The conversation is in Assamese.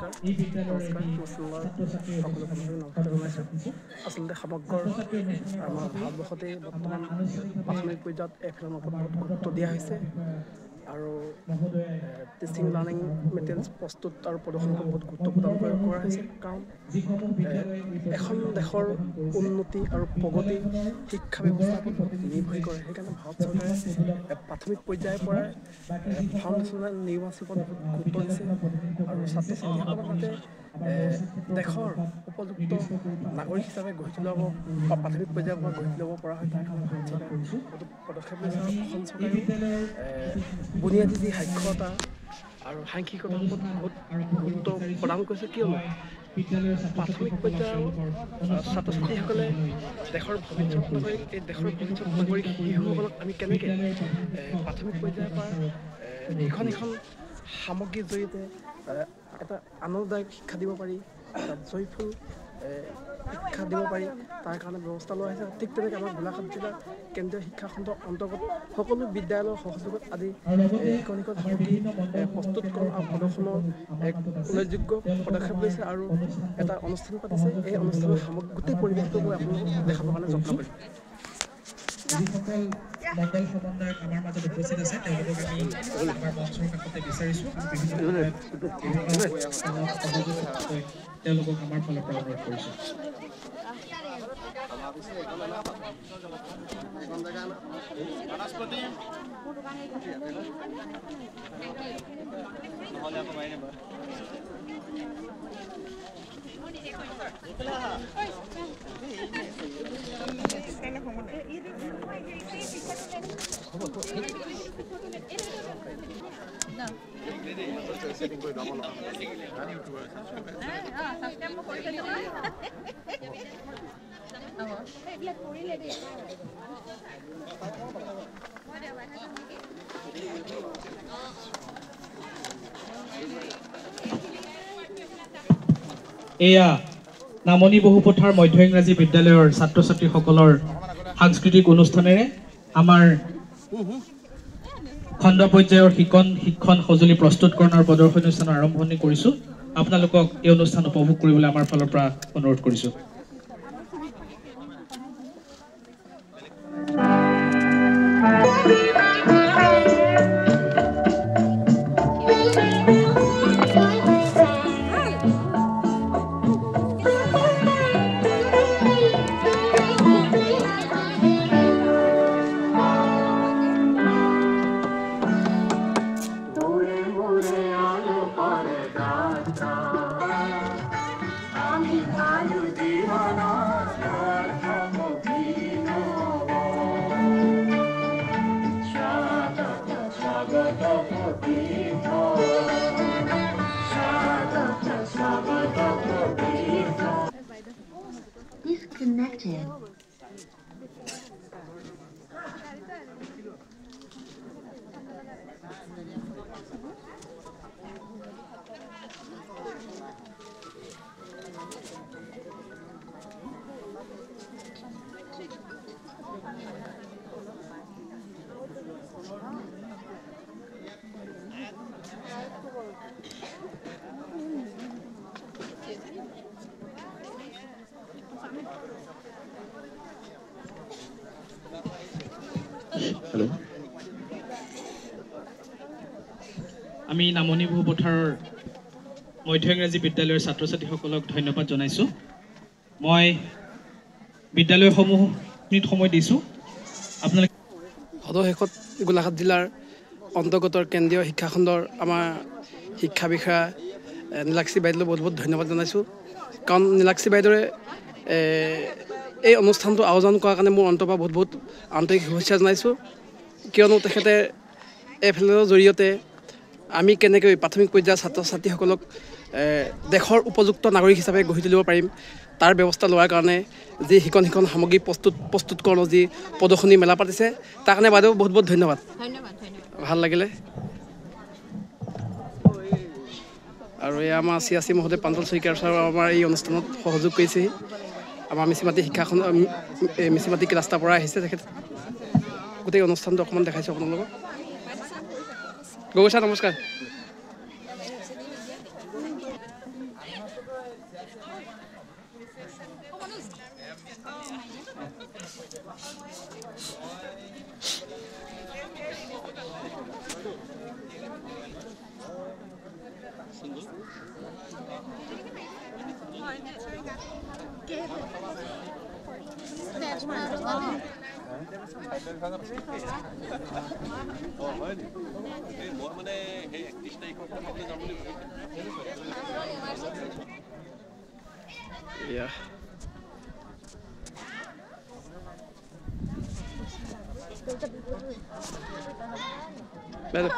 নমস্কাৰ সকলো বন্ধুক নমস্কাৰ জনাইছোঁ আচলতে সমগ্ৰ আমাৰ ভাৰতবৰ্ষতে বৰ্তমান প্ৰাথমিক পৰ্যায়ত এফএলৰ ওপৰত বহুত গুৰুত্ব দিয়া হৈছে আৰু টিচিং লাৰ্ণিং মেটেৰিয়েলছ প্ৰস্তুত আৰু প্ৰদৰ্শনৰ ওপৰত বহুত গুৰুত্ব প্ৰদান কৰা হৈছে কাৰণ এখন দেশৰ উন্নতি আৰু প্ৰগতি শিক্ষা ব্যৱস্থাৰ ওপৰত বহুত নিৰ্ভৰ কৰে সেইকাৰণে ভাৰত চৰকাৰে প্ৰাথমিক পৰ্যায়ৰ পৰাই ফাউণ্ডেশ্যনেল নিৰ্বাচনৰ ওপৰত বহুত গুৰুত্ব দিছে আৰু ছাত্ৰ ছাত্ৰীসকলক যাতে দেশৰ উপযুক্ত নাগৰিক হিচাপে গঢ়ি তুলিব বা প্ৰাথমিক পৰ্যায়ৰ পৰা গঢ়ি তুলিব পৰা হয় তাৰ কাৰণে ভাৰত চৰকাৰে বহুত পদক্ষেপ লৈছে আৰু অসম চৰকাৰেও বুনিয়াদী যি সাক্ষৰতা আৰু সাংখ্যিকতাৰ ওপৰত বহুত গুৰুত্ব প্ৰদান কৰিছে কিয়নো প্ৰাথমিক পৰ্যায়ৰ ছাত্ৰ ছাত্ৰীসকলে দেশৰ ভৱিষ্যত নাগৰিক এই দেশৰ ভৱিষ্যত নাগৰিক শিশুসকলক আমি কেনেকৈ প্ৰাথমিক পৰ্যায়ৰ পৰা ইখন সামগ্ৰীৰ জৰিয়তে এটা আনন্দদায়ক শিক্ষা দিব পাৰি এটা জয়ফুল শিক্ষা দিব পাৰি তাৰ কাৰণে ব্যৱস্থা লোৱা হৈছে ঠিক তেনেকৈ আমাৰ গোলাঘাট জিলাৰ কেন্দ্ৰীয় শিক্ষা খণ্ডৰ অন্তৰ্গত সকলো বিদ্যালয়ৰ সহযোগত আদি ইখন সামগ্ৰী প্ৰস্তুতকৰণ আৰু প্ৰদৰ্শনৰ এক উল্লেখযোগ্য পদক্ষেপ লৈছে আৰু এটা অনুষ্ঠান পাতিছে এই অনুষ্ঠানৰ গোটেই পৰিৱেশটো মই আপোনালোকক দেখাবৰ কাৰণে যত্ন কৰিম যিসকল মণ্ডল সমন্বয়ক আমাৰ মাজত উপস্থিত আছে তেওঁলোকক আমি আমাৰ মঞ্চৰ কাষতে বিচাৰিছোঁ তেওঁলোকক আমাৰ ফালৰ পৰা অনুৰোধ কৰিছোঁ এয়া নামনি বহুপথাৰ মধ্য ইংৰাজী বিদ্যালয়ৰ ছাত্ৰ ছাত্ৰীসকলৰ সাংস্কৃতিক অনুষ্ঠানেৰে আমাৰ খণ্ড পৰ্যায়ৰ শিক্ষণ সঁজুলি প্ৰস্তুতকৰণৰ প্ৰদৰ্শনী অনুষ্ঠানৰ আৰম্ভণি কৰিছোঁ আপোনালোকক এই অনুষ্ঠান উপভোগ কৰিবলৈ আমাৰ ফালৰ পৰা অনুৰোধ কৰিছোঁ Disconnected. হেল্ল' আমি নামনি বহুপথাৰৰ মধ্য ইংৰাজী বিদ্যালয়ৰ ছাত্ৰ ছাত্ৰীসকলক ধন্যবাদ জনাইছোঁ মই বিদ্যালয়সমূহত সময় দিছোঁ আপোনালোকে সদশেষত গোলাঘাট জিলাৰ অন্তৰ্গত কেন্দ্ৰীয় শিক্ষাখণ্ডৰ আমাৰ শিক্ষা বিষয়া নীলাক্ষী বাইদেউলৈ বহুত বহুত ধন্যবাদ জনাইছোঁ কাৰণ নীলাক্ষী বাইদেৱে এই অনুষ্ঠানটো আয়োজন কৰাৰ কাৰণে মোৰ অন্তৰৰ পৰা বহুত বহুত আন্তৰিক শুভেচ্ছা জনাইছোঁ কিয়নো তেখেতে এফএলৰ জৰিয়তে আমি কেনেকৈ প্ৰাথমিক পৰ্যায়ৰ ছাত্ৰ ছাত্ৰীসকলক দেশৰ উপযুক্ত নাগৰিক হিচাপে গঢ়ি তুলিব পাৰিম তাৰ ব্যৱস্থা লোৱাৰ কাৰণে যি সিখন সামগ্ৰী প্ৰস্তুতকৰণৰ যি প্ৰদৰ্শনী মেলা পাতিছে তাৰ কাৰণে বাইদেউ বহুত বহুত ধন্যবাদ ভাল লাগিলে আৰু এই আমাৰ চিয়াচি মহোদয় প্ৰাঞ্জল শইকীয়াৰ ছাৰ আমাৰ এই অনুষ্ঠানত সহযোগ কৰিছেহি আমাৰ মিচিমাটি শিক্ষাখন মিচিমাটি ক্লাষ্টাৰ পৰা আহিছে তেখেত গোটেই অনুষ্ঠানটো অকণমান দেখাইছোঁ আপোনালোকক গগৈ ছাৰ নমস্কাৰ Yeah. Hello.